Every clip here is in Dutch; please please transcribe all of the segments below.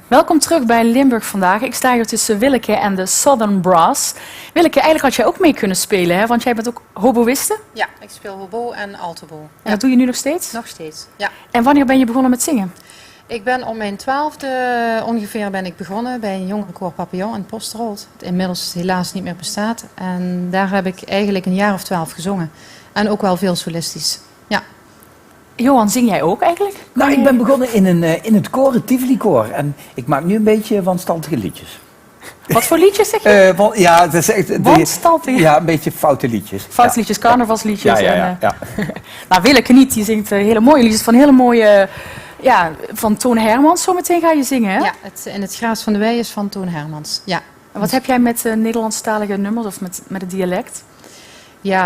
Welkom terug bij Limburg vandaag. Ik sta hier tussen Willeke en de Southern Brass. Willeke, eigenlijk had jij ook mee kunnen spelen, hè? Want jij bent ook hoboïste. Ja, ik speel hobo en altobo. En dat doe je nu nog steeds? Nog steeds, ja. En wanneer ben je begonnen met zingen? Ik ben om mijn 12e ongeveer ben ik begonnen bij een jongerenkoor Papillon in Posterholt. Het inmiddels helaas niet meer bestaat. En daar heb ik eigenlijk een jaar of 12 gezongen. En ook wel veel solistisch. Ja. Johan, zing jij ook eigenlijk? Nou, ik ben begonnen in het koor, het Tivoli-koor. En ik maak nu een beetje wanstaltige liedjes. Wat voor liedjes zeg je? Ja, het is echt... Wanstaltige? Ja, een beetje foute liedjes. Foutliedjes, carnavalsliedjes. Ja. Nou, Willeke niet. Die zingt hele mooie liedjes van hele mooie... Ja, van Toon Hermans. Zometeen ga je zingen, hè? Ja, In het Graas van de Wei is van Toon Hermans. Ja. En wat heb jij met Nederlandstalige nummers of met het dialect? Ja,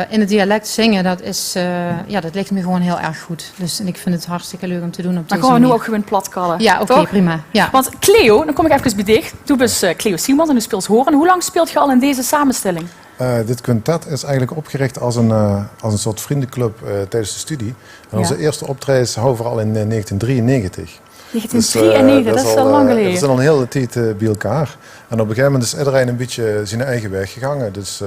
in het dialect zingen, dat ligt me gewoon heel erg goed. Dus en ik vind het hartstikke leuk om te doen op deze Dan gaan we nu manier. ook gewoon platkallen. Ja, oké, prima. Ja. Want Cleo, dan kom ik even bij dicht. Toen was Cleo Simons en u speelt horen. Hoe lang speelt je al in deze samenstelling? Dit quintet is eigenlijk opgericht als een soort vriendenclub tijdens de studie. En onze eerste optredens houden we al in 1993. 1993, dat is al lang geleden. We zijn al een hele tijd bij elkaar. En op een gegeven moment is iedereen een beetje zijn eigen weg gegaan. Dus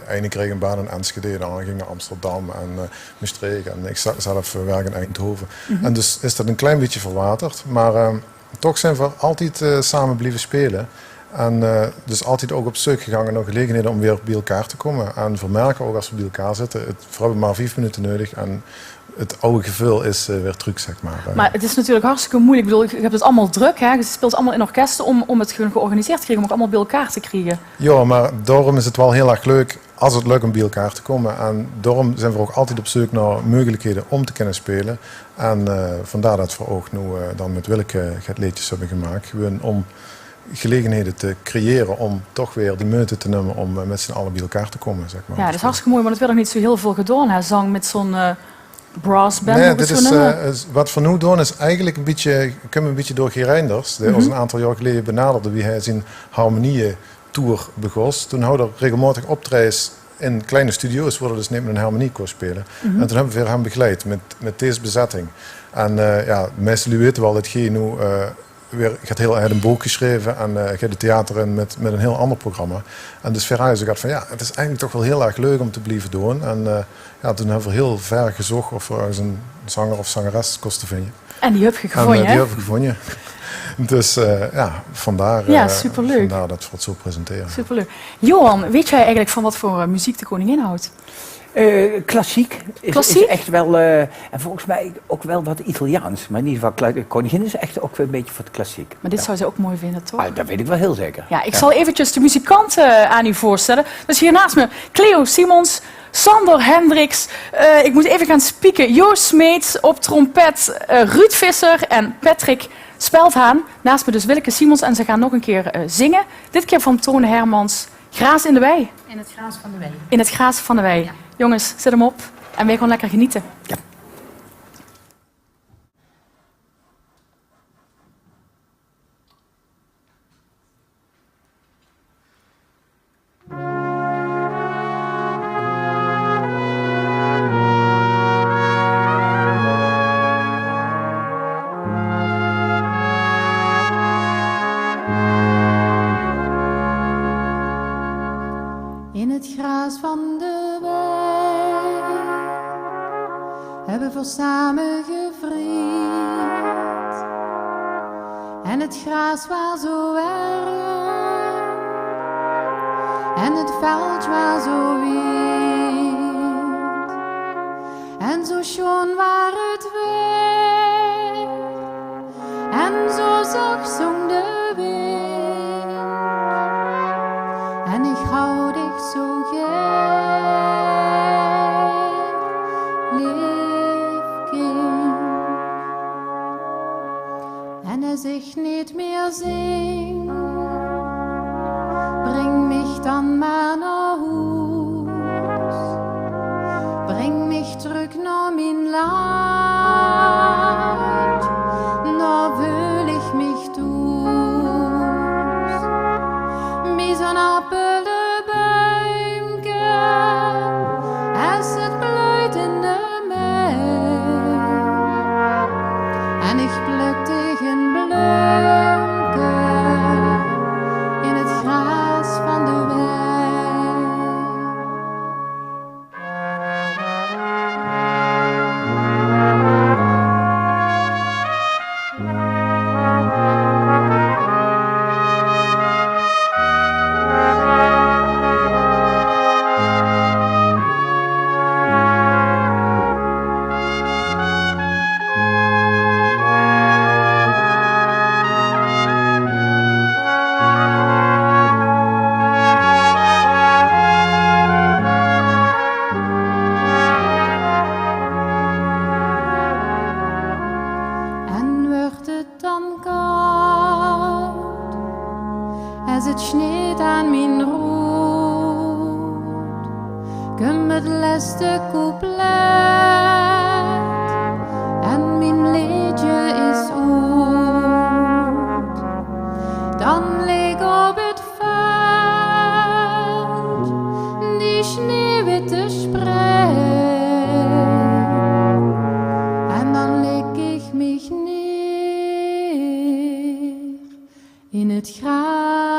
ene kreeg een baan in Enschede, dan ging naar Amsterdam en Maastricht. En ik zelf werk in Eindhoven. En dus is dat een klein beetje verwaterd. Maar toch zijn we altijd samen blijven spelen. En dus altijd ook op zoek gegaan naar gelegenheden om weer bij elkaar te komen. En vermerken ook als we bij elkaar zitten. We hebben maar 5 minuten nodig. En het oude gevoel is weer terug, zeg maar. Maar het is natuurlijk hartstikke moeilijk. Ik bedoel, je hebt het allemaal druk, hè? Je speelt allemaal in orkesten om het georganiseerd te krijgen, om het allemaal bij elkaar te krijgen. Ja, maar daarom is het wel heel erg leuk als het lukt om bij elkaar te komen. En daarom zijn we ook altijd op zoek naar mogelijkheden om te kunnen spelen. En vandaar dat we ook nu dan met Willeke het liedjes hebben gemaakt. Gewoon om gelegenheden te creëren om toch weer die moeite te nemen om met z'n allen bij elkaar te komen, zeg maar. Ja, dat is hartstikke mooi, maar het werd nog niet zo heel veel gedaan, hè? Zang met zo'n brassband. Nee, dit is, wat we nu doen is eigenlijk een beetje door Guy Reinders, die ons een aantal jaar geleden benaderde wie hij zijn harmonie-tour begon. Toen hadden we regelmatig optredens in kleine studio's, waar we dus niet met een harmoniekoor spelen. En toen hebben we weer hem begeleid met deze bezetting. En de meesten weten wel dat Guy nu gaat heel erg een boek geschreven en gaat het theater in met een heel ander programma. En dus Ferrari gaat van het is eigenlijk toch wel heel erg leuk om te blijven doen. En toen hebben we heel ver gezocht of er ergens een zanger of zangeres kost te vinden. En die heb je gevonden, Die hebben we gevonden. Dus vandaar, superleuk. Vandaar dat we het zo presenteren. Superleuk. Johan, weet jij eigenlijk van wat voor muziek de koningin houdt? Klassiek. Klassiek? Is echt wel, en volgens mij ook wel wat Italiaans. Maar in ieder geval, de koningin is echt ook een beetje voor het klassiek. Maar dit zou ze ook mooi vinden, toch? Dat weet ik wel heel zeker. Ja, ik zal eventjes de muzikanten aan u voorstellen. Dus hier naast me Cleo Simons, Sander Hendricks. Ik moet even gaan spieken. Joost Smeets op trompet, Ruud Visser en Patrick Speldhaan. Naast me dus Willeke Simons en ze gaan nog een keer zingen. Dit keer van Toon Hermans, Graas in de Wei. In het Graas van de Wei. In het Graas van de Wei. Ja. Jongens, zet hem op en wij gaan lekker genieten. Ja. In het graas van de wei hebben we samen gevriend. En het gras was zo warm en het veld was zo wit. En zo schoon was het weer en zo zacht zong de wind. En ik hou dich zo gern, lief kind. En als ik niet meer zing, bring mich dan maar naar huis. Bring mich terug naar mijn land, daar wil ik mich thuis. Wie zo'n appel de buimke, als het bloeit in de mei. En ik pluk tegen bleu. het laatste couplet. En mijn liedje is uit. Dan lig op het veld die sneeuwwitte spreid. En dan leg ik mich neer in het graf.